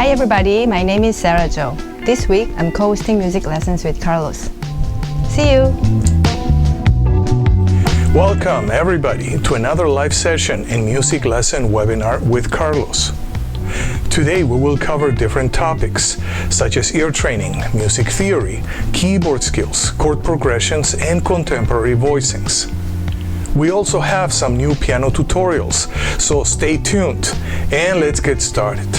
Hi everybody, my name is Sera Jo. This week I'm co-hosting music lessons with Carlos. See you! Welcome everybody to another live session and music lesson webinar with Carlos. Today we will cover different topics such as ear training, music theory, keyboard skills, chord progressions, and contemporary voicings. We also have some new piano tutorials, so stay tuned and let's get started.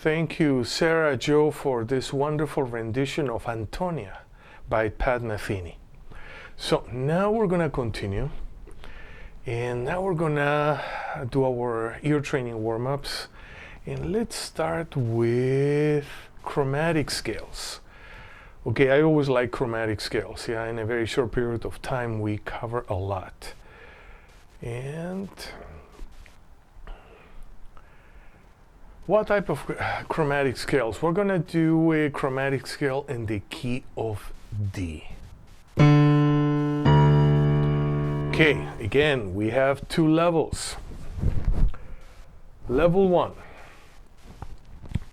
Thank you, Sera Jo, for this wonderful rendition of Antonia by Metheny. So now we're gonna continue, and now we're gonna do our ear training warm-ups, and let's start with chromatic scales. Okay, I always like chromatic scales. Yeah, in a very short period of time we cover a lot. And what type of chromatic scales? We're gonna do a chromatic scale in the key of D. Okay, again, we have two levels. Level 1,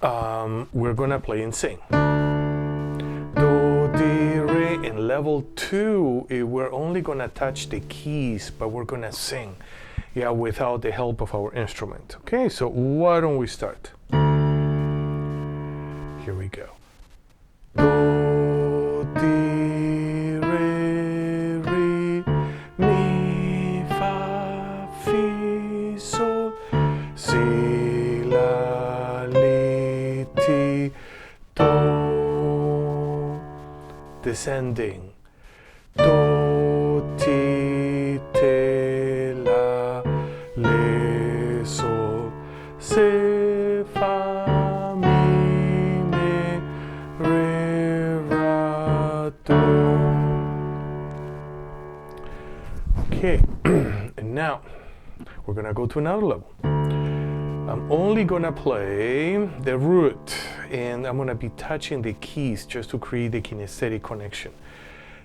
we're gonna play and sing. Do, di, re. In level 2, we're only gonna touch the keys, but we're gonna sing, yeah, without the help of our instrument. Okay, so why don't we start? Here we go. Do, di, re, re, mi, fa, fi, sol, si, la, li, ti, do. Descending. Do, ti, te, la, le, sol, si, fa, mi, me, re, ra, do. Okay, and now we're gonna go to another level. I'm only gonna play the root, and I'm gonna be touching the keys just to create the kinesthetic connection.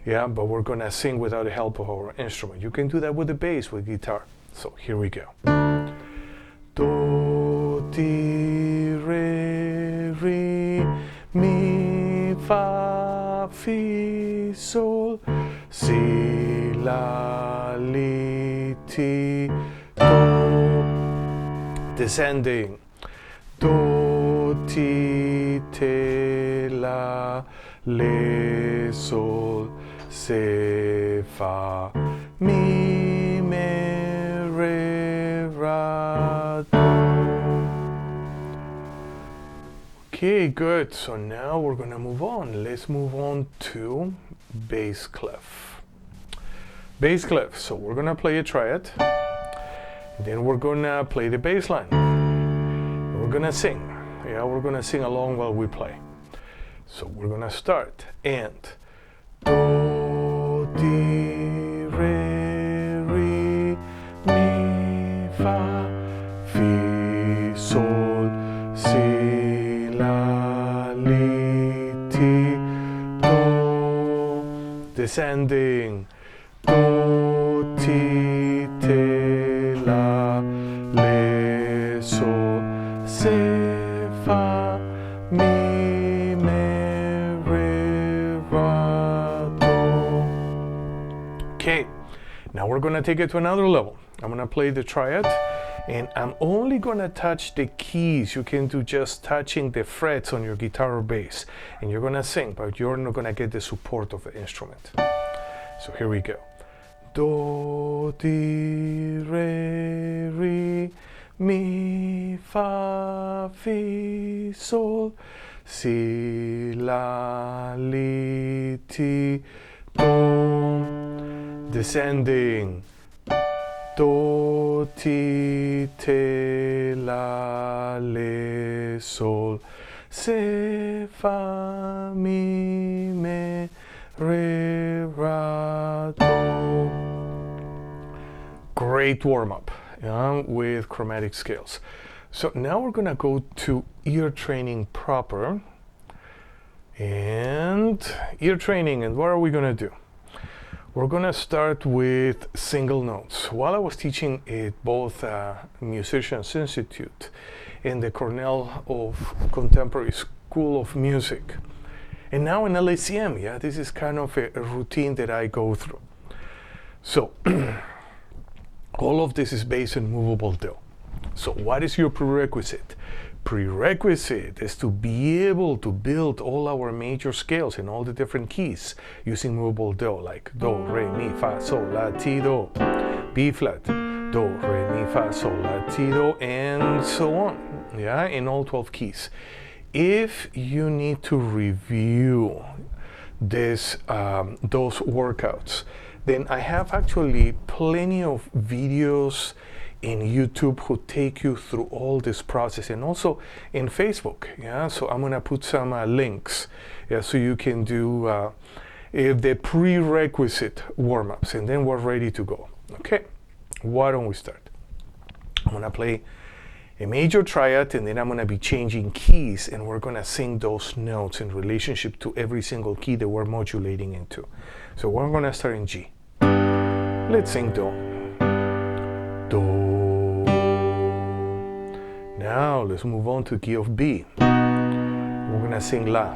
Yeah, but we're gonna sing without the help of our instrument. You can do that with the bass, with guitar. So here we go. Do, di, re, re, mi, fa, fi, sol, si, la, li, ti, do. Descending. Do, ti, te, la, le, sol, si, fa, mi, me, re, ra, do. Okay, good. So now we're gonna move on. Let's move on to bass clef. Bass clef. So we're gonna play a triad. Then we're gonna play the bass line. We're gonna sing. Yeah, we're gonna sing along while we play. So we're gonna start. And do, di, re, re, mi, fa, fi, sol, si, la, li, ti, do. Descending. Do, ti, te, la, le, sol, si, fa, mi, me, re, ra, do. Okay, now we're gonna take it to another level. I'm gonna play the triad, and I'm only gonna touch the keys. You can do just touching the frets on your guitar or bass, and you're gonna sing, but you're not gonna get the support of the instrument. So here we go. Do, di, re, re, mi, fa, fi, sol, si, la, li, ti, do. Descending. Do, ti, te, la, le, sol, si, fa, mi, me, re, ra, do. Great warm-up with chromatic scales. So now we're gonna go to ear training proper. And ear training, and what are we gonna do? We're gonna start with single notes. While I was teaching at both Musicians Institute and the Cornell of Contemporary School of Music, and now in LACM, yeah, this is kind of a routine that I go through. So all of this is based on movable do. So what is your prerequisite? Prerequisite is to be able to build all our major scales in all the different keys using movable do, like do, re, mi, fa, sol, la, ti, do, B flat, do, re, mi, fa, sol, la, ti, do, and so on, yeah, in all 12 keys. If you need to review those workouts, then I have actually plenty of videos in YouTube who take you through all this process, and also in Facebook. Yeah, so I'm gonna put some links, yeah, so you can do the prerequisite warm-ups, and then we're ready to go. Okay, why don't we start? I'm gonna play a major triad, and then I'm gonna be changing keys, and we're gonna sing those notes in relationship to every single key that we're modulating into. So we're gonna start in G. Let's sing do. Do. Now let's move on to the key of B. We're gonna sing La.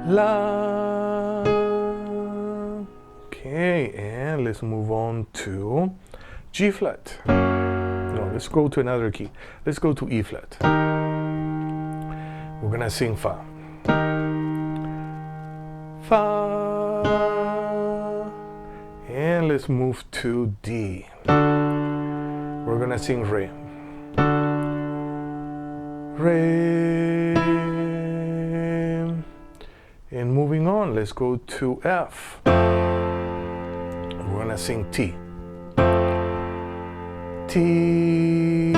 La. Okay, and let's move on to G flat. No, let's go to another key. Let's go to E flat. We're gonna sing Fa. Fa. And let's move to D. We're gonna sing Re. Re. And moving on, let's go to F. We're gonna sing T. T.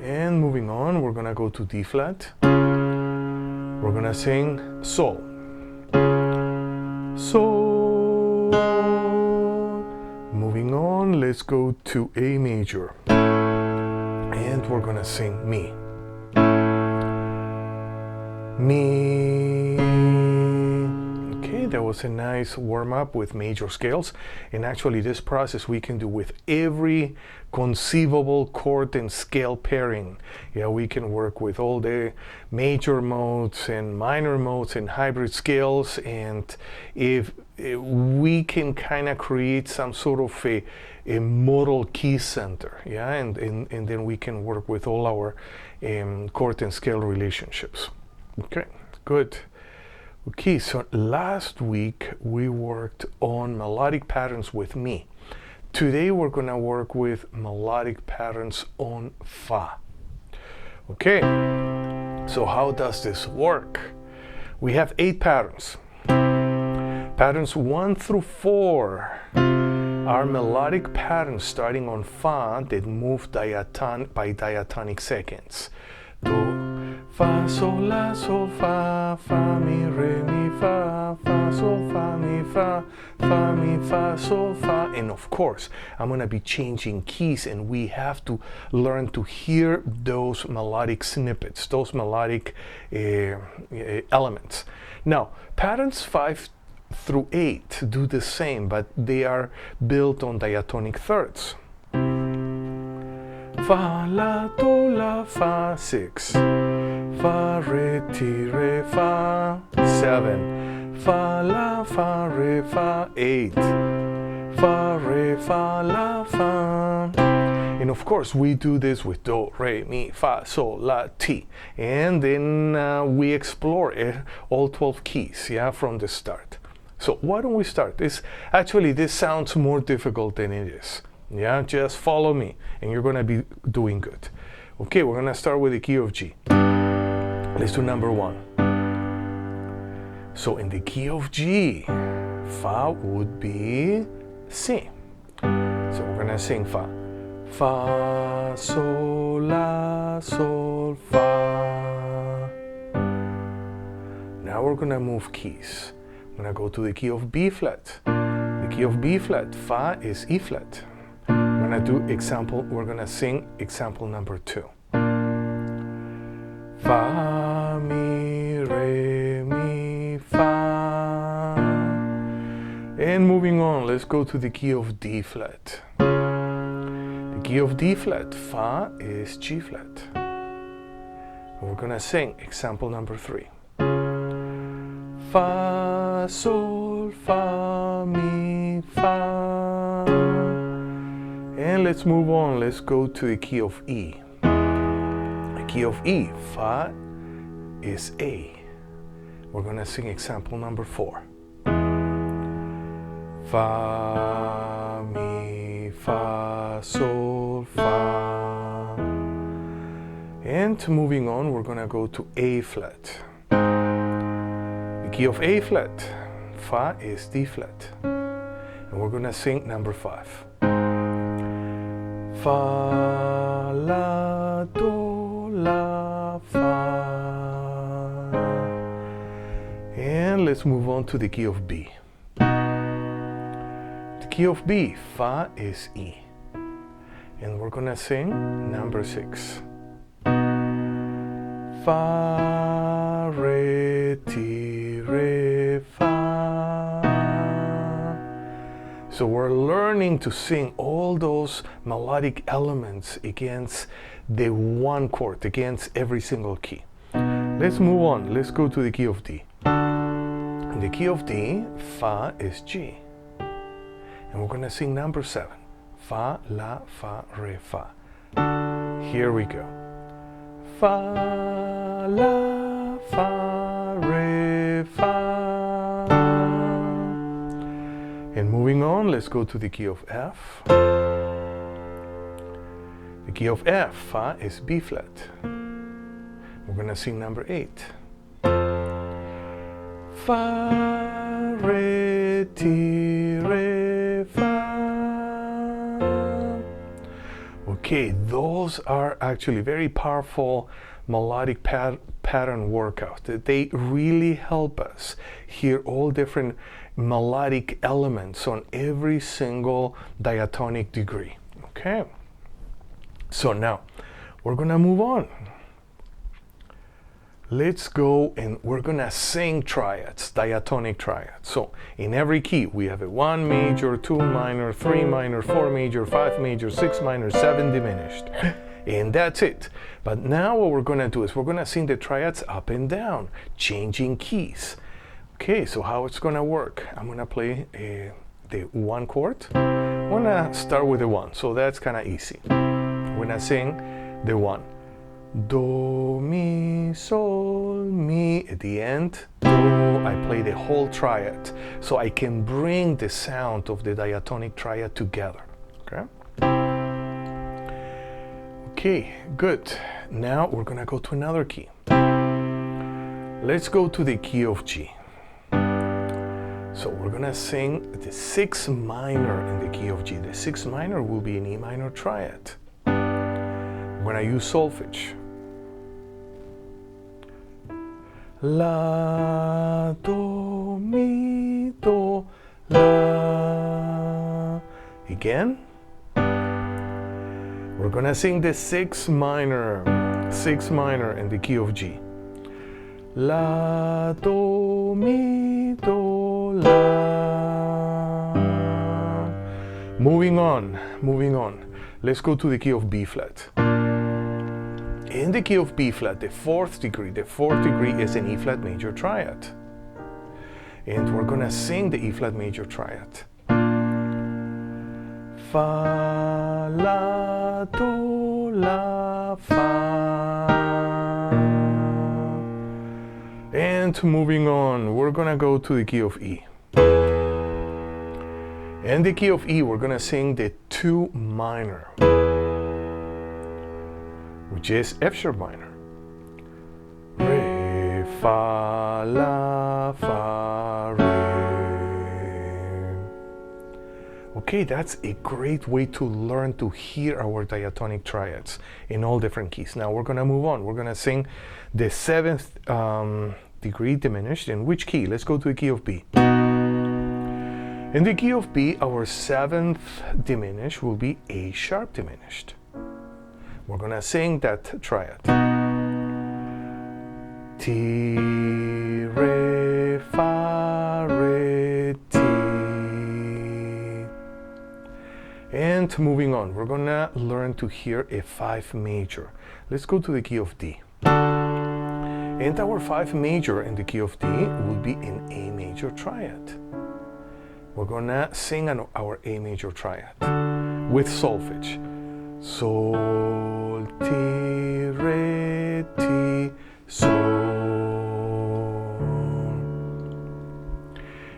And moving on, we're gonna go to D flat. We're gonna sing Sol. Sol. Moving on, let's go to A major. And we're gonna sing Mi. Mi. Okay, that was a nice warm-up with major scales. And actually this process we can do with every conceivable chord and scale pairing. Yeah, we can work with all the major modes and minor modes and hybrid scales, and if we can kind of create some sort of a modal key center, yeah, and then we can work with all our chord and scale relationships. Okay, good. Okay, so last week we worked on melodic patterns with Mi. Today we're gonna work with melodic patterns on Fa. Okay, so how does this work? We have 8 patterns. Patterns 1 through 4 are melodic patterns starting on Fa that move by diatonic seconds. Do, Fa, Sol, La, Sol, Fa, Fa, Mi, Re, Mi, Fa, Fa, Sol, Fa, Mi, Fa, Fa, Mi, Fa, Sol, Fa. And of course, I'm going to be changing keys, and we have to learn to hear those melodic snippets, those melodic elements. Now, patterns 5 through 8 do the same, but they are built on diatonic thirds. Fa, La, Do, La, Fa, 6. Fa, Re, Ti, Re, Fa, 7. Fa, La, Fa, Re, Fa, 8. Fa, Re, Fa, La, Fa. And of course, we do this with Do, Re, Mi, Fa, Sol, La, Ti. And then we explore all 12 keys, yeah, from the start. So why don't we start? This sounds more difficult than it is. Yeah, just follow me and you're gonna be doing good. Okay, we're gonna start with the key of G. Let's do number 1. So in the key of G, Fa would be C. So we're gonna sing Fa. Fa, Sol, La, Sol, Fa. Now we're gonna move keys. I'm gonna go to the key of B flat. The key of B flat, Fa is E flat. We're gonna sing example number 2. Fa, Mi, Re, Mi, Fa. And moving on, let's go to the key of D flat. The key of D flat, Fa is G flat. And we're gonna sing example number 3. Fa, Sol, Fa, Mi, Fa. And let's move on. Let's go to the key of E. The key of E, Fa is A. We're gonna sing example number 4. Fa, Mi, Fa, Sol, Fa. And moving on, we're gonna go to A flat. The key of A flat, Fa is D flat. And we're gonna sing number 5. Fa, La, Do, La, Fa. And let's move on to the key of B. The key of B, Fa is E. And we're gonna sing number 6. Fa, Re, Ti, Re, Fa. So we're learning to sing all those melodic elements against the one chord, against every single key. Let's move on. Let's go to the key of D. In the key of D, Fa is G. And we're going to sing number 7. Fa, La, Fa, Re, Fa. Here we go. Fa, La, Fa, Re, Fa. And moving on, let's go to the key of F. The key of F, Fa, is B flat. We're going to sing number 8. Fa, Re, Ti, Re, Fa. Okay, those are actually very powerful melodic pattern workouts. They really help us hear all different melodic elements on every single diatonic degree. Okay, so now we're gonna move on. Let's go and we're gonna sing triads, diatonic triads. So in every key we have a 1 major, 2 minor, 3 minor, 4 major, 5 major, 6 minor, 7 diminished. And that's it. But now what we're gonna do is we're gonna sing the triads up and down, changing keys. Okay, so how it's gonna work? I'm gonna play the 1 chord. I'm gonna start with the 1, so that's kind of easy. We're gonna sing the 1. Do, mi, sol, mi. At the end, do, I play the whole triad, so I can bring the sound of the diatonic triad together. Okay? Okay, good. Now we're gonna go to another key. Let's go to the key of G. So we're gonna sing the 6 minor in the key of G. The 6 minor will be an E minor triad. We're gonna use solfege. La, do, mi, do, la. Again. We're gonna sing the 6 minor in the key of G. La, do, mi, do, la. Moving on. Let's go to the key of B flat. In the key of B flat, the 4th degree is an E flat major triad. And we're gonna sing the E flat major triad. Fa, la, do, la, fa. And moving on, we're gonna go to the key of E. In the key of E, we're gonna sing the 2 minor, which is F sharp minor. Re, fa, la, fa, re. Okay, that's a great way to learn to hear our diatonic triads in all different keys. Now we're gonna move on. We're gonna sing the 7th degree diminished. In which key? Let's go to the key of B. In the key of B, our 7th diminished will be A sharp diminished. We're gonna sing that triad. Ti, re, fa, re, ti. And moving on, we're gonna learn to hear a 5 major. Let's go to the key of D. And our 5 major in the key of D will be an A major triad. We're gonna sing our A major triad with solfege. Sol, ti, re, ti, sol.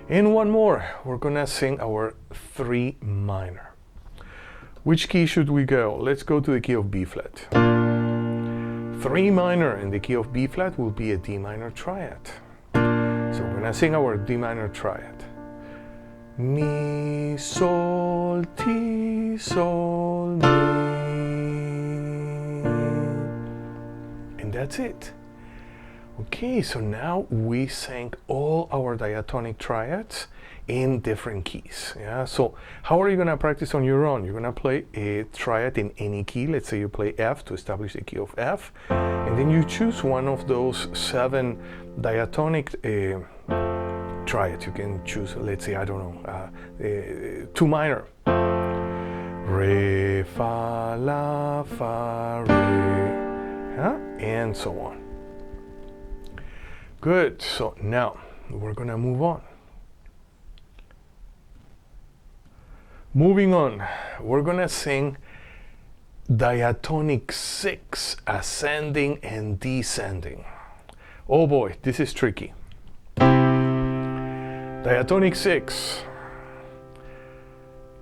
And one more, we're gonna sing our 3 minor. Which key should we go? Let's go to the key of B flat. 3 minor in the key of B flat will be a D minor triad. So we're gonna sing our D minor triad. Mi, sol, ti, sol, mi. And that's it. Okay, so now we sang all our diatonic triads in different keys. Yeah. So how are you gonna practice on your own? You're gonna play a triad in any key. Let's say you play F to establish the key of F, and then you choose one of those 7 diatonic Triads. You can choose, let's say, I don't know, 2 minor. Re, fa, la, fa, re, and so on. Good, so now we're gonna move on. Moving on, we're gonna sing Diatonic 6, ascending and descending. Oh boy, this is tricky. Diatonic 6.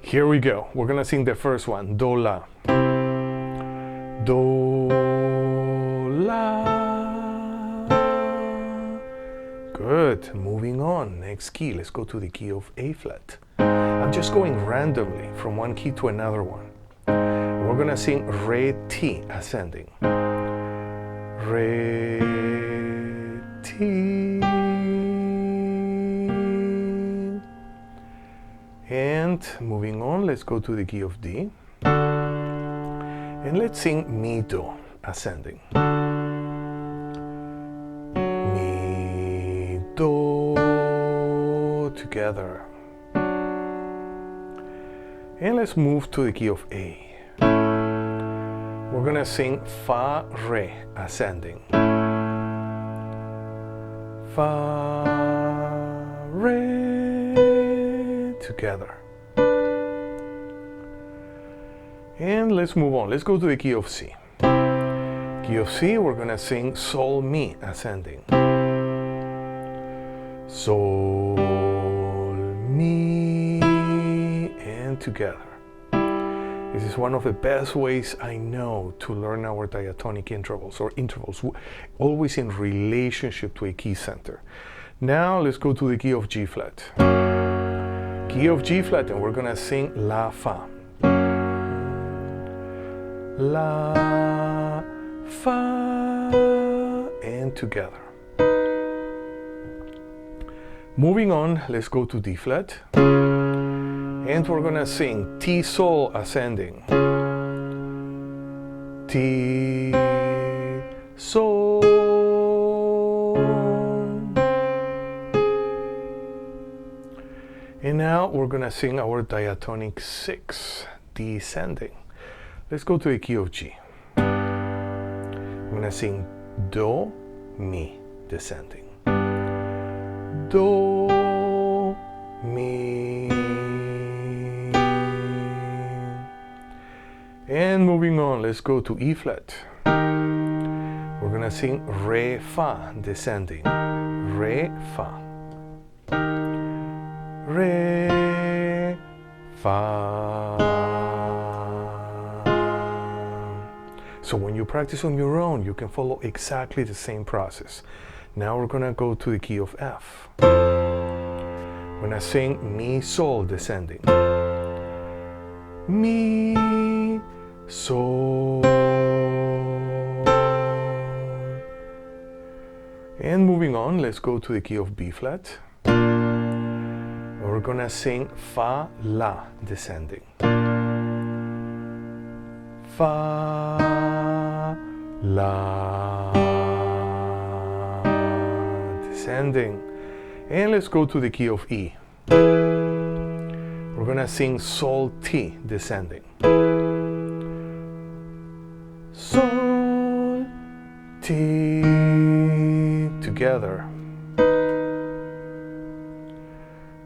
Here we go. We're gonna sing the first one, Do, La. Do, La. Good, moving on. Next key, let's go to the key of A flat. I'm just going randomly from one key to another one. We're gonna sing Re, Ti, ascending. Re, Ti. And moving on, let's go to the key of D. And let's sing Mi, Do, ascending. Mi, Do, together. And let's move to the key of A. We're gonna sing Fa, Re, ascending. Fa, Re, together. And let's move on. Let's go to the key of C. Key of C, we're gonna sing Sol, Mi, ascending. Sol, Mi, and together. This is one of the best ways I know to learn our diatonic intervals, or intervals always in relationship to a key center. Now let's go to the key of G flat. Key of G flat, and we're gonna sing La, Fa. La, Fa, and together. Moving on, let's go to D flat. And we're gonna sing Ti, Sol, ascending. Ti, Sol. And now we're gonna sing our diatonic 6, descending. Let's go to the key of G. I'm gonna sing Do, Mi, descending. Do, Mi. And moving on, let's go to E flat. We're gonna sing Re, Fa, descending. Re, Fa. Re, Fa. So when you practice on your own, you can follow exactly the same process. Now we're gonna go to the key of F. We're gonna sing Mi, Sol, descending. Mi, Sol. And moving on, let's go to the key of B flat. We're gonna sing Fa, La, descending. Fa, La, descending. And let's go to the key of E. We're gonna sing Sol, Ti, descending. Sol, Ti, together.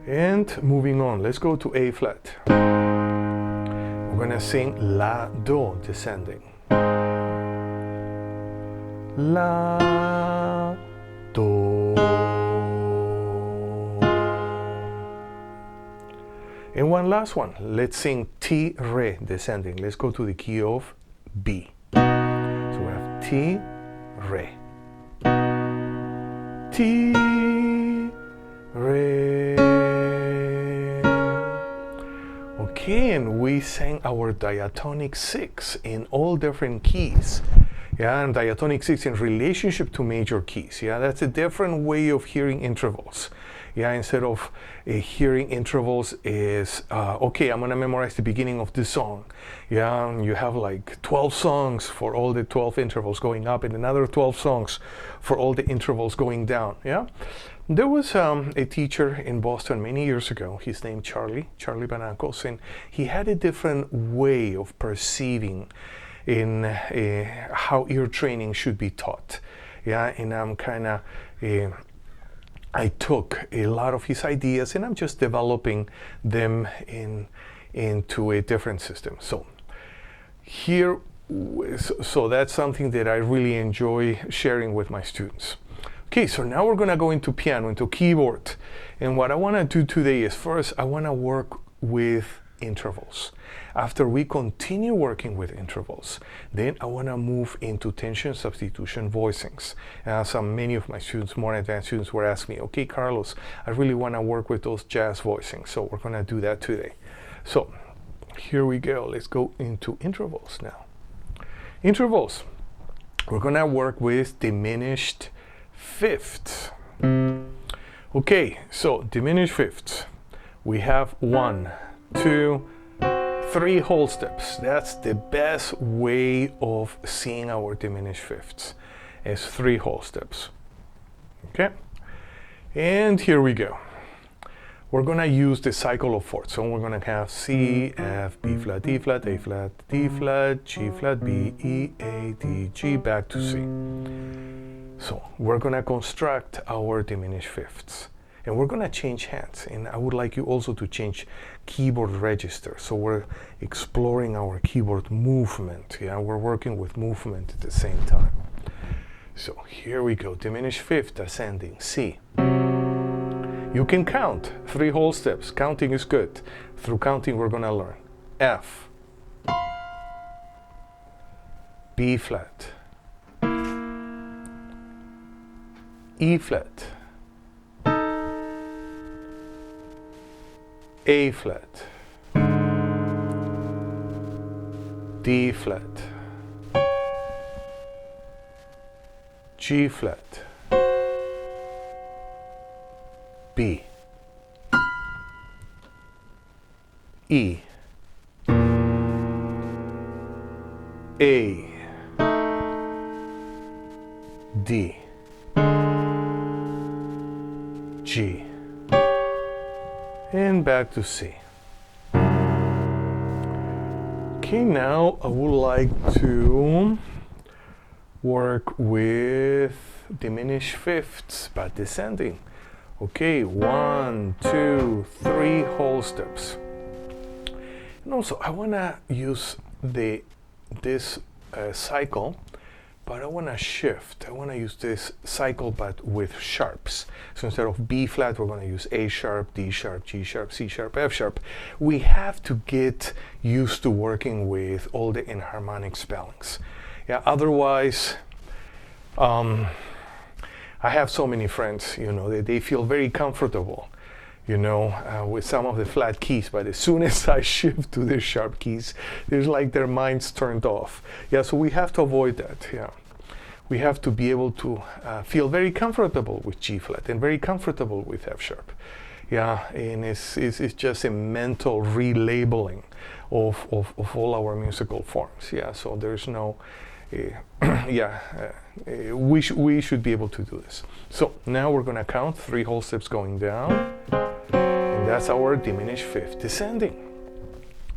And moving on, let's go to A flat. We're gonna sing La, Do, descending. La, Do. And one last one, let's sing Ti, Re, descending. Let's go to the key of B. So we have Ti, Re. Ti, Re. Okay, and we sang our diatonic 6 in all different keys. Yeah, and diatonic 6 in relationship to major keys. Yeah, that's a different way of hearing intervals. Yeah, instead of hearing intervals is, okay, I'm gonna memorize the beginning of this song. Yeah, and you have like 12 songs for all the 12 intervals going up and another 12 songs for all the intervals going down. Yeah, there was a teacher in Boston many years ago. His name Charlie Banacos, and he had a different way of perceiving in how ear training should be taught. Yeah, and I'm kind of I took a lot of his ideas and I'm just developing them into a different system. So here, so that's something that I really enjoy sharing with my students. Okay, so now we're gonna go into piano, into keyboard. And what I wanna do today is first, I wanna work with intervals. After we continue working with intervals, then I want to move into tension substitution voicings. Many of my students, more advanced students, were asking me, okay, Carlos, I really want to work with those jazz voicings, so we're going to do that today. So here we go. Let's go into intervals now. Intervals. We're going to work with diminished fifths. Okay, so diminished fifths. We have 1, 2, 3 whole steps. That's the best way of seeing our diminished fifths, is 3 whole steps. Okay, and here we go. We're gonna use the cycle of fourths. So we're gonna have C, F, B flat, D flat, A flat, D flat, G flat, B, E, A, D, G, back to C. So we're gonna construct our diminished fifths. And we're going to change hands, and I would like you also to change keyboard register. So we're exploring our keyboard movement. Yeah, we're working with movement at the same time. So here we go, diminished fifth, ascending, C. You can count 3 whole steps. Counting is good. Through counting, we're going to learn. F, B flat, E flat, A flat, D flat, G flat, B, E, A, D, G, and back to C. Okay, now I would like to work with diminished fifths, but descending. Okay, 1, 2, 3 whole steps. And also, I want to use this cycle, but I want to shift. I want to use this cycle, but with sharps. So instead of B flat, we're going to use A sharp, D sharp, G sharp, C sharp, F sharp. We have to get used to working with all the enharmonic spellings. Yeah, otherwise, I have so many friends, you know, they feel very comfortable, you know, with some of the flat keys, but as soon as I shift to the sharp keys, there's like their minds turned off. Yeah, so we have to avoid that. Yeah, we have to be able to feel very comfortable with G flat and very comfortable with F sharp. Yeah, and it's just a mental relabeling of all our musical forms. Yeah, so there's no, we should be able to do this. So now we're going to count 3 whole steps going down, and that's our diminished fifth descending.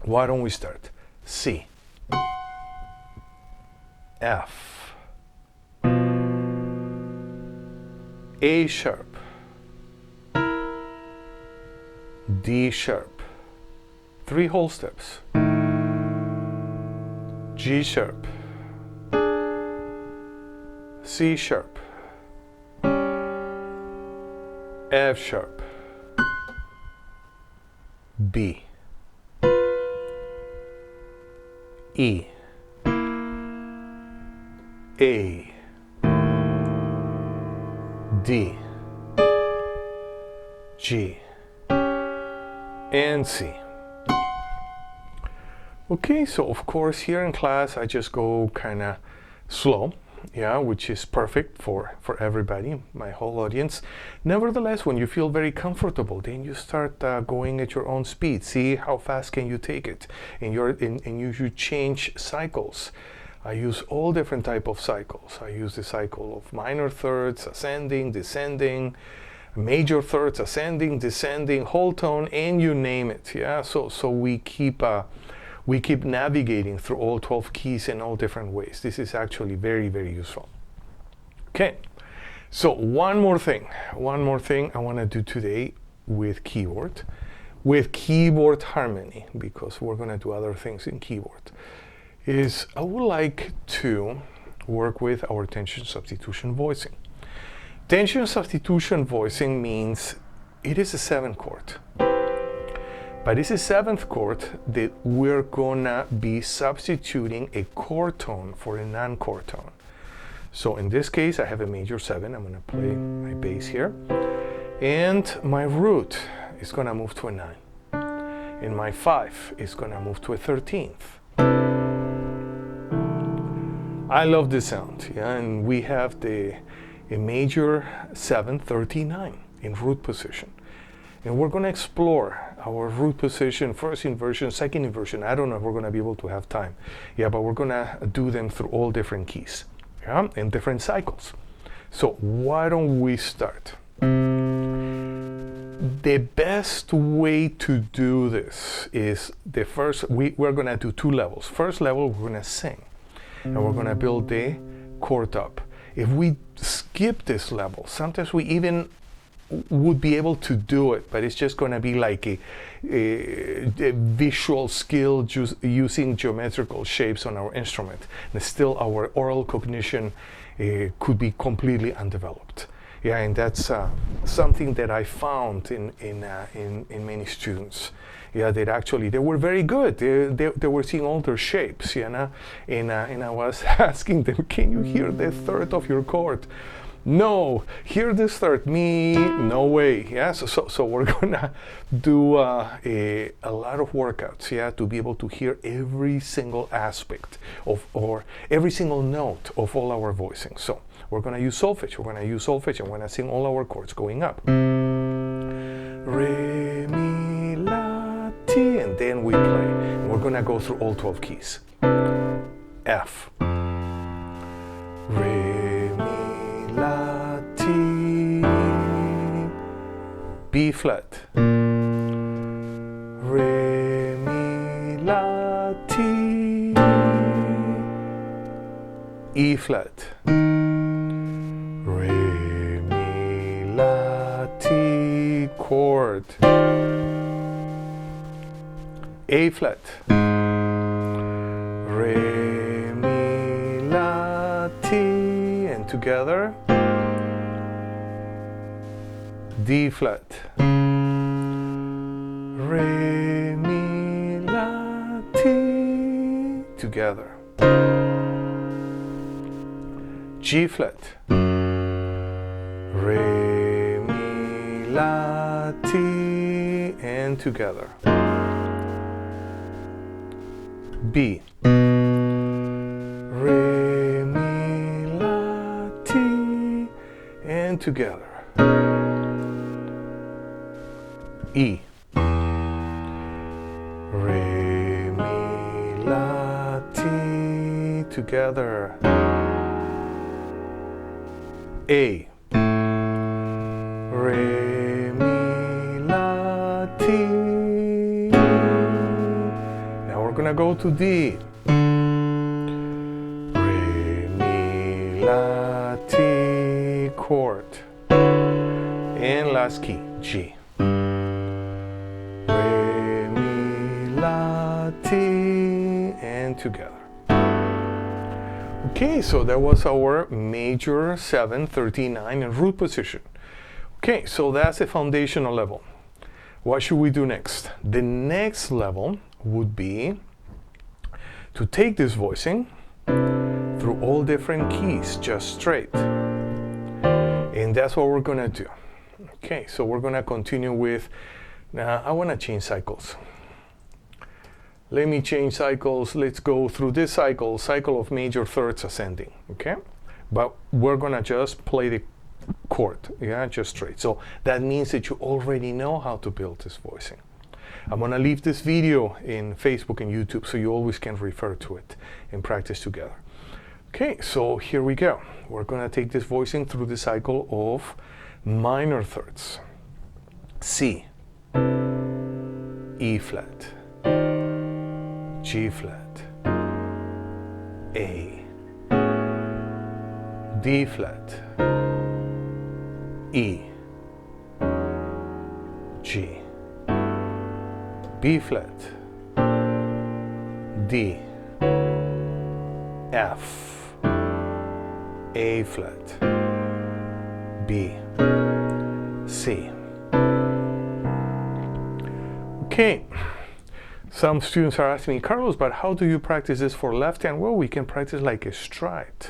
Why don't we start? C, F, A sharp, D sharp, 3 whole steps, G sharp, C sharp, F sharp, B, E, A, D, G, and C. Okay, so of course here in class I just go kind of slow, yeah, which is perfect for everybody, my whole audience. Nevertheless, when you feel very comfortable, then you start going at your own speed. See how fast can you take it, and you should change cycles. I use all different type of cycles. I use the cycle of minor thirds, ascending, descending, major thirds, ascending, descending, whole tone, and you name it. Yeah, so we keep navigating through all 12 keys in all different ways. This is actually very, very useful. Okay, so one more thing I want to do today with keyboard harmony, because we're going to do other things in keyboard, is I would like to work with our tension substitution voicing. Tension substitution voicing means it is a 7th chord. But it's a 7th chord that we're gonna be substituting a chord tone for a non-chord tone. So in this case, I have a major 7. I'm gonna play my bass here. And my root is gonna move to a 9. And my 5 is gonna move to a 13th. I love this sound, yeah, and we have a major 7, 39 in root position. And we're going to explore our root position, first inversion, second inversion. I don't know if we're going to be able to have time. Yeah, but we're going to do them through all different keys, yeah, in different cycles. So why don't we start? The best way to do this is the first, we're going to do 2 levels. First level, we're going to sing. And we're going to build the chord up. If we skip this level, sometimes we even would be able to do it, but it's just going to be like a visual skill using geometrical shapes on our instrument. And still our oral cognition could be completely undeveloped. Yeah, and that's something that I found in many students. Yeah, that actually they were very good. They were seeing all their shapes, you know, and I was asking them, "Can you hear the third of your chord?" No, hear this third. Me, no way. Yeah, so we're gonna do a lot of workouts, yeah, to be able to hear every single aspect of, or every single note of all our voicing. So we're gonna use solfege. We're gonna use solfege, and we're gonna sing all our chords going up. Re, mi, la, ti, and then we play. And we're gonna go through all 12 keys. F. Re, mi, la, ti. B flat. Re, mi, la, ti. E flat. Re, mi, la, ti. Chord. A flat. Re, mi, la, ti. And together. D flat. Re, mi, la, ti. Together. G flat. Re, mi, la, ti. And together. B. Re, mi, la, ti. And together. E. Re, mi, la, ti. Together. A. Re, mi, la, ti. Now we're gonna go to D. Re, mi, la, ti. Chord. And last key, G. Re, mi, la, ti. And together. Okay, so that was our major 7, 39 in root position. Okay, so that's the foundational level. What should we do next? The next level would be to take this voicing through all different keys, just straight. And that's what we're gonna do. Okay, so we're gonna continue with, now I wanna change cycles. let me change cycles. Let's go through this cycle of major thirds ascending, okay? But we're gonna just play the chord, yeah, just straight. So that means that you already know how to build this voicing. I'm gonna leave this video in Facebook and YouTube so you always can refer to it and practice together. Okay, so here we go. We're gonna take this voicing through the cycle of minor thirds. C, E flat, G flat, A, D flat, E, G, B flat, D, F, A flat, B, C. Okay, some students are asking me, Carlos, but how do you practice this for left hand? Well, we can practice like a stride.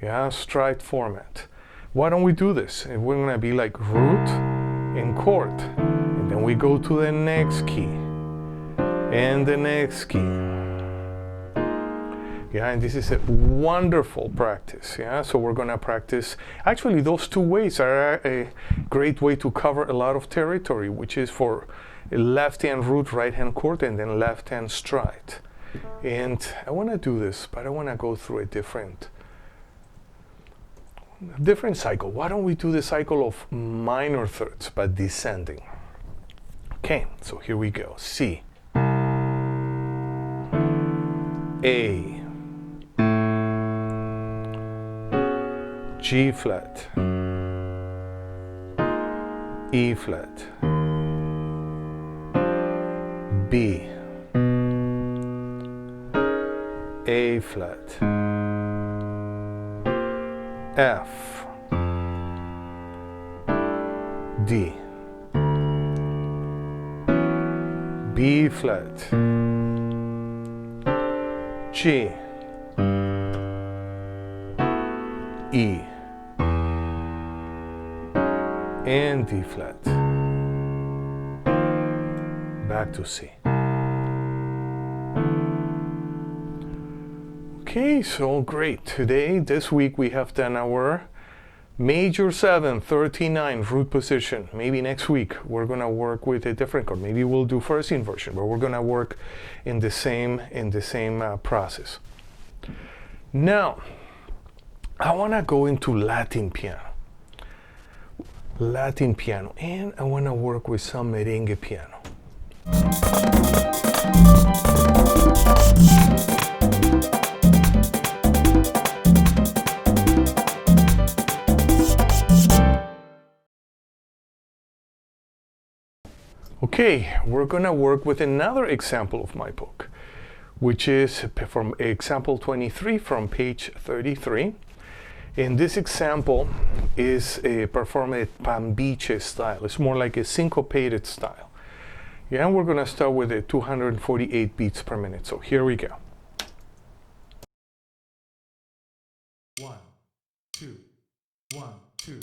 Yeah, stride format. Why don't we do this? And we're gonna be like root and chord. And then we go to the next key and the next key. Yeah, and this is a wonderful practice. Yeah, so we're gonna practice. Actually, those two ways are a great way to cover a lot of territory, which is for left hand root, right hand chord, and then left hand stride. And I wanna do this, but I wanna go through a different cycle. Why don't we do the cycle of minor thirds but descending? Okay, so here we go. C, A, G flat, E flat, B, A flat, F, D, B flat, G, E, and D flat. Back to C. Okay, so great. Today, this week, we have done our major 7, 39 root position. Maybe next week we're gonna work with a different chord. Maybe we'll do first inversion, but we're gonna work in the same process. Now, I wanna go into Latin piano, and I wanna work with some merengue piano. Okay, we're gonna work with another example of my book, which is from example 23 from page 33. And this example is performed at pambiche style. It's more like a syncopated style. Yeah, and we're gonna start with a 248 beats per minute. So here we go. 1, 2, 1, 2.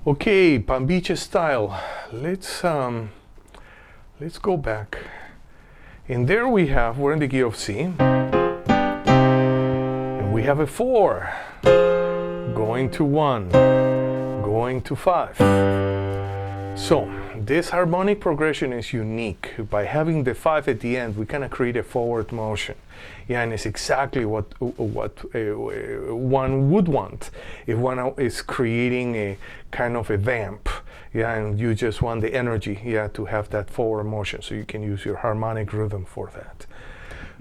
Okay, pambiche style. Let's go back. And there we're in the key of C. And we have a 4, going to 1, going to 5. So this harmonic progression is unique. By having the 5 at the end, we kind of create a forward motion. Yeah, and it's exactly what one would want if one is creating a kind of a vamp. Yeah, and you just want the energy, yeah, to have that forward motion. So you can use your harmonic rhythm for that.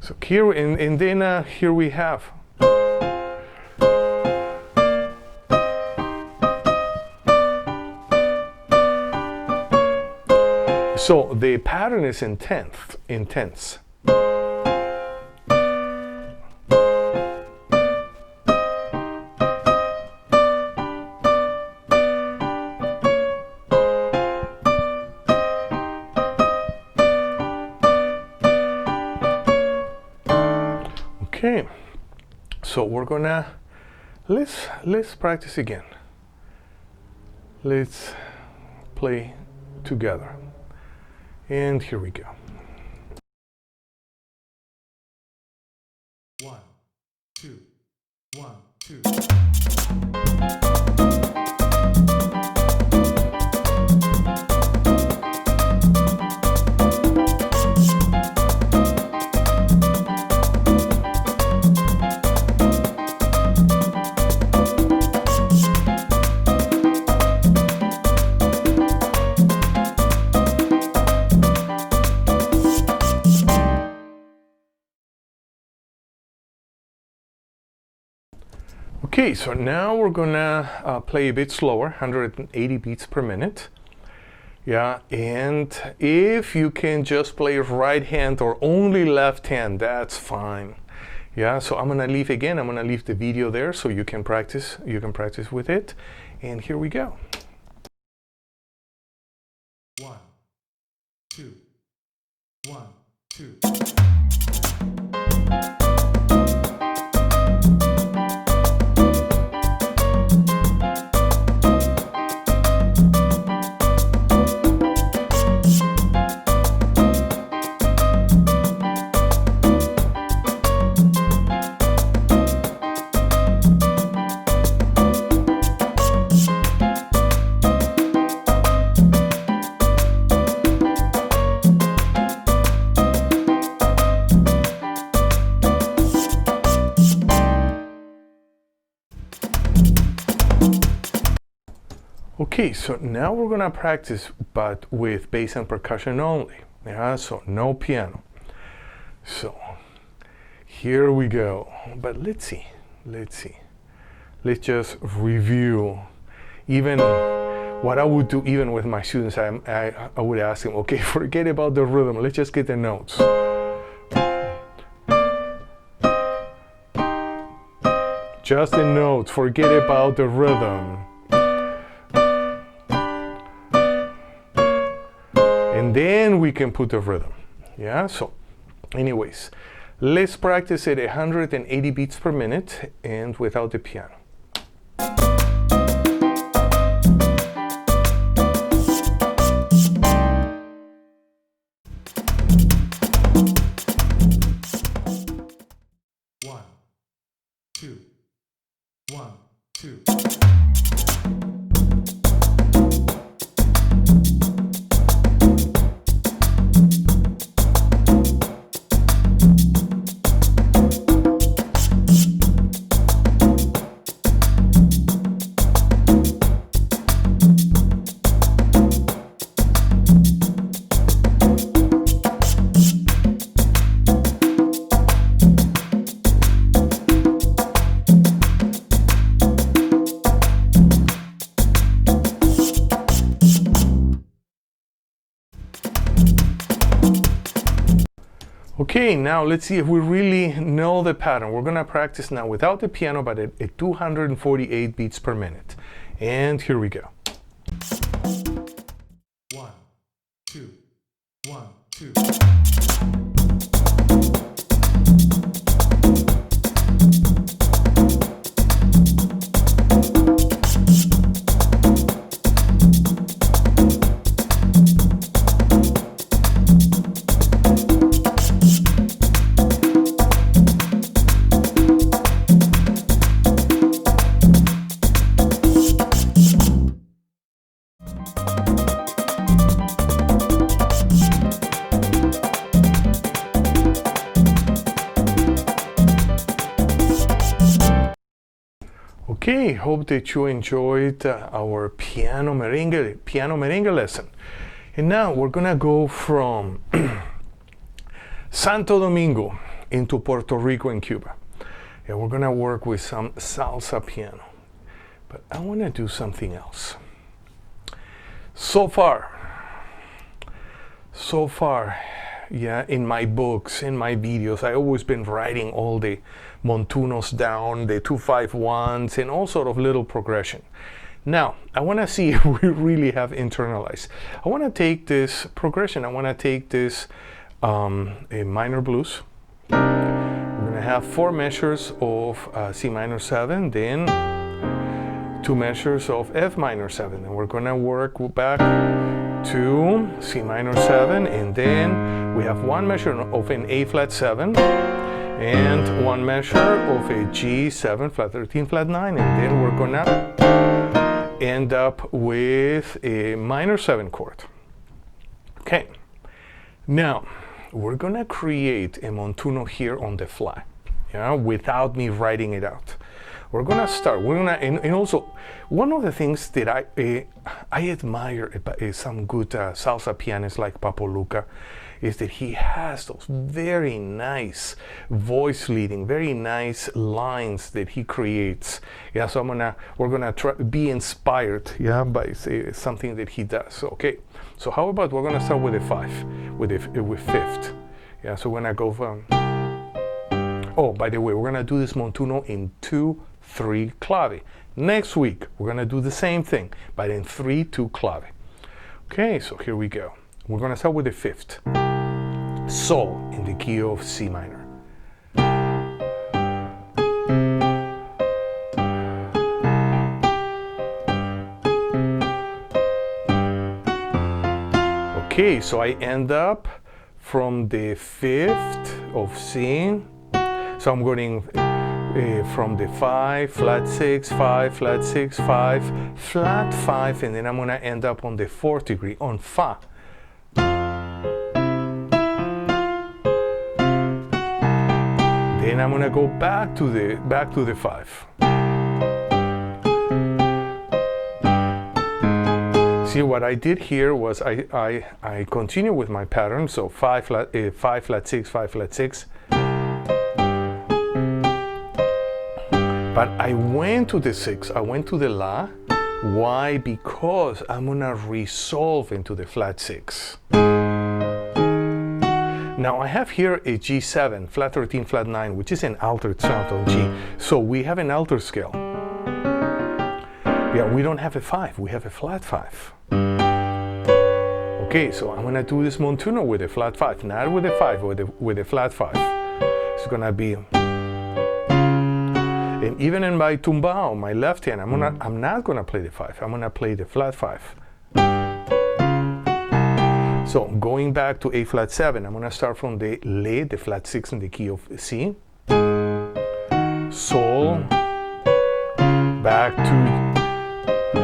So here, and then here we have. So the pattern is intense. we're gonna let's practice again. Let's play together. And here we go. 1, 2, 1, 2. Okay, so now we're gonna play a bit slower, 180 beats per minute. Yeah, and if you can just play right hand or only left hand, that's fine. Yeah, so I'm gonna leave the video there so you can practice with it. And here we go. 1, 2, 1, 2. Okay, so now we're gonna practice, but with bass and percussion only. Yeah, so no piano. So here we go. But let's see. Let's just review. Even what I would do, even with my students, I would ask them, okay, forget about the rhythm. Let's just get the notes. Just the notes. Forget about the rhythm. And then we can put the rhythm. Yeah, so anyways, let's practice at 180 beats per minute and without the piano. 1, 2, 1, 2. Okay, now let's see if we really know the pattern. We're gonna practice now without the piano, but at 248 beats per minute. And here we go. 1, 2, 1, 2. Okay, hope that you enjoyed our piano merengue lesson. And now we're gonna go from Santo Domingo into Puerto Rico and Cuba. And we're gonna work with some salsa piano. But I wanna do something else. So far, yeah, in my books, in my videos, I've always been writing all the montunos down, the 2-5-1s, and all sort of little progression. Now, I want to see if we really have internalized. I want to take this progression, I want to take this a minor blues. We're going to have 4 measures of C minor 7, then 2 measures of F minor 7, and we're gonna work back to C minor 7, and then we have 1 measure of an A flat 7 and 1 measure of a G7 flat 13 flat 9, and then we're gonna end up with a minor 7 chord. Okay, now we're gonna create a montuno here on the fly, yeah, without me writing it out. We're gonna start. And also, one of the things that I admire about some good salsa pianists like Papo Luca is that he has those very nice voice leading, very nice lines that he creates. Yeah, so we're gonna try be inspired, yeah, by something that he does. Okay, so how about we're gonna start with a 5, with 5th. Yeah, so we're gonna go from. Oh, by the way, we're gonna do this montuno in 2/3 clave. Next week, we're gonna do the same thing, but in 3/2 clave. Okay, so here we go. We're gonna start with the 5th. Sol in the key of C minor. Okay, so I end up from the 5th of C. So I'm going from the 5, flat 6, 5, flat 6, 5, flat 5, and then I'm gonna end up on the 4th degree on Fa. Then I'm gonna go back to the 5. See, what I did here was I continue with my pattern. So 5 flat 6, 5 flat 6. But I went to the 6. I went to the La. Why? Because I'm gonna resolve into the flat 6. Now I have here a G7, flat 13, flat 9, which is an altered sound on G. So we have an altered scale. Yeah, we don't have a 5, we have a flat 5. Okay, so I'm gonna do this montuno with a flat 5, not with a 5, with a flat 5. It's gonna be, and even in my tumbao, my left hand, I'm not gonna play the 5, I'm gonna play the flat 5. So going back to A flat 7, I'm gonna start from the Le, the flat 6 in the key of C. Sol, back to,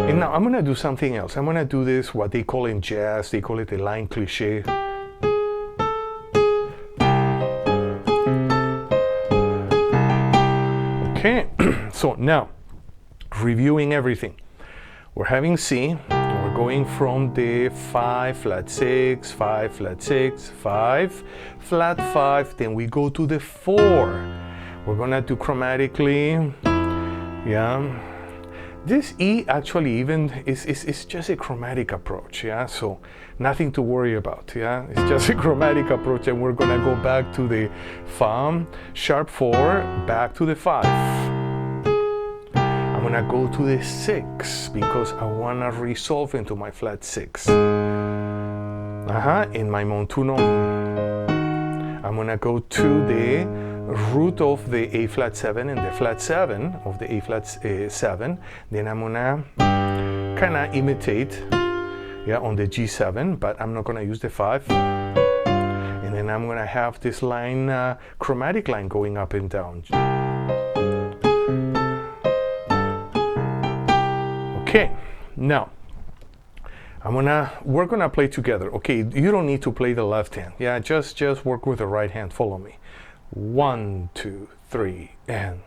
and now I'm gonna do something else. I'm gonna do this, what they call in jazz, they call it a line cliché. Okay, so now, reviewing everything. We're having C, we're going from the 5, flat 6, 5, flat 6, 5, flat 5, then we go to the 4. We're gonna do chromatically, yeah. This E actually even is just a chromatic approach, yeah, so nothing to worry about, yeah, it's just a chromatic approach, and we're gonna go back to the Fa, sharp 4, back to the 5. I'm gonna go to the 6 because I wanna resolve into my flat 6. In my montuno, I'm gonna go to the root of the A flat 7 and the flat 7 of the A flat 7. Then I'm gonna kind of imitate, yeah, on the G7, but I'm not gonna use the 5. And then I'm gonna have this line, chromatic line going up and down. Okay, now we're gonna play together. Okay, you don't need to play the left hand. Yeah, just work with the right hand. Follow me. 1, 2, 3, and.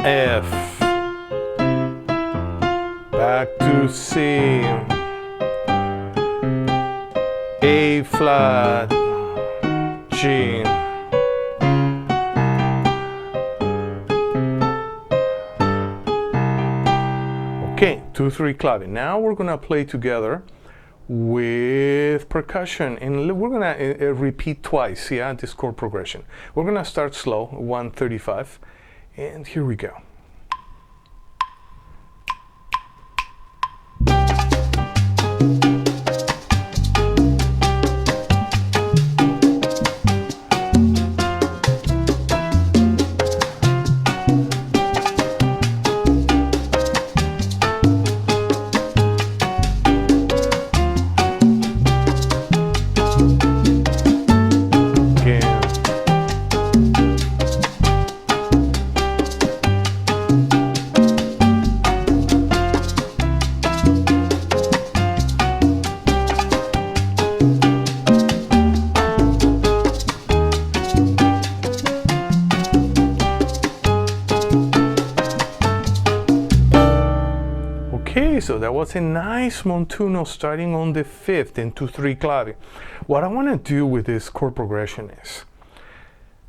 F, back to C, A flat, G. Okay, 2, 3 clave. Now we're gonna play together with percussion, and we're gonna repeat twice, yeah, this chord progression. We're gonna start slow, 135, and here we go. so that was a nice montuno starting on the 5th in 2-3 clave. What I want to do with this chord progression is,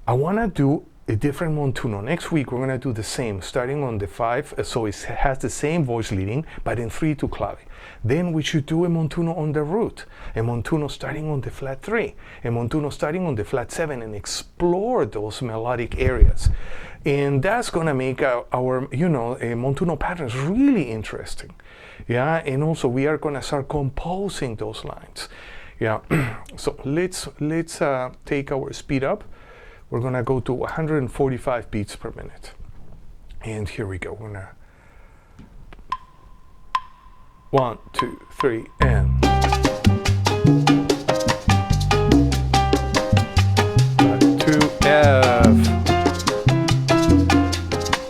I want to do a different montuno. Next week we're going to do the same, starting on the 5, so it has the same voice leading, but in 3-2 clave. Then we should do a montuno on the root, a montuno starting on the flat 3, a montuno starting on the flat 7, and explore those melodic areas. And that's going to make our montuno patterns really interesting. Yeah, and also we are going to start composing those lines. Yeah, so let's take our speed up. We're going to go to 145 beats per minute. And here we go. We're going to 1, 2, 3, and back to F,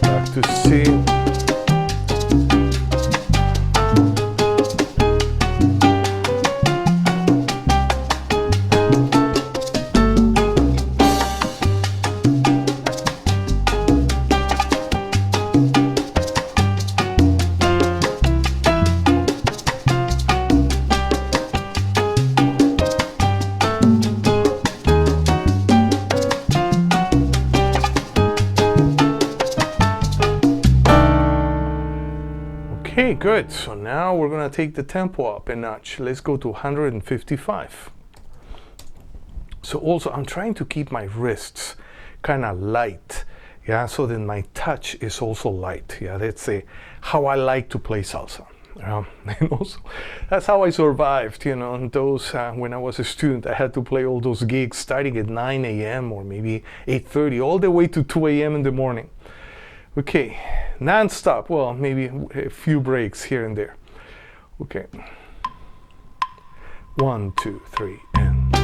back to C, Okay, good. So now we're going to take the tempo up a notch. Let's go to 155. So also I'm trying to keep my wrists kind of light, yeah, so that my touch is also light. Yeah, that's how I like to play salsa. And also that's how I survived, and those when I was a student, I had to play all those gigs starting at 9 a.m. or maybe 8:30 all the way to 2 a.m. in the morning. Okay, non-stop. Well, maybe a few breaks here and there. Okay. 1, 2, 3, and.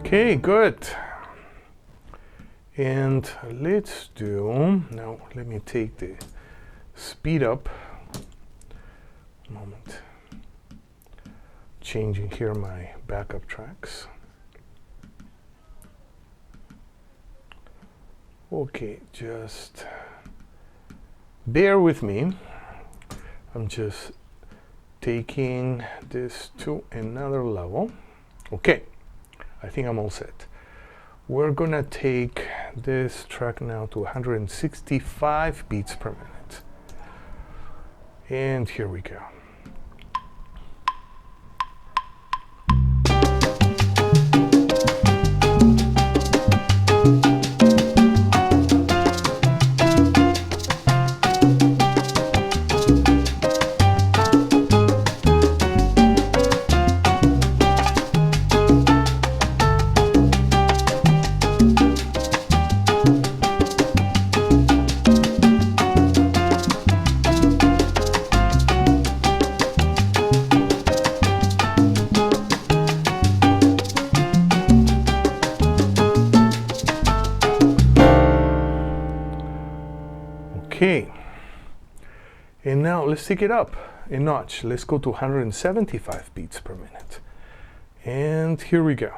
Okay, good. And let's do, now let me take the speed up. A moment. Changing here my backup tracks. Okay, just bear with me. I'm just taking this to another level. Okay. I think I'm all set. We're gonna take this track now to 165 beats per minute. And here we go. Okay, and now let's take it up a notch. Let's go to 175 beats per minute. And here we go.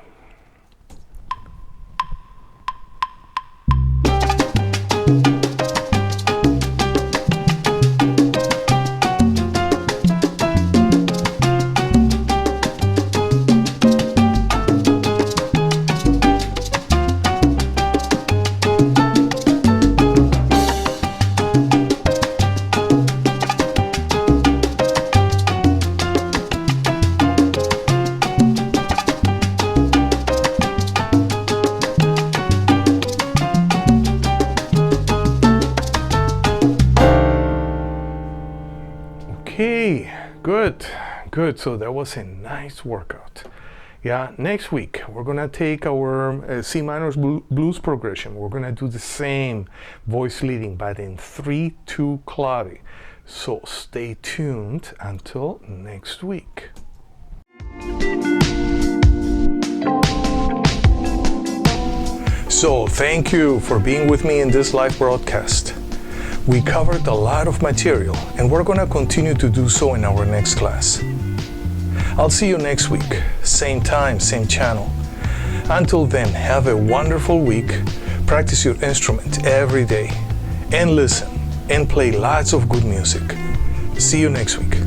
Okay, good. So that was a nice workout. Yeah, next week we're gonna take our C minor blues progression. We're gonna do the same voice leading, but in 3/2 clave. So stay tuned until next week. So thank you for being with me in this live broadcast. We covered a lot of material, and we're gonna continue to do so in our next class. I'll see you next week, same time, same channel. Until then, have a wonderful week, practice your instrument every day, and listen, and play lots of good music. See you next week.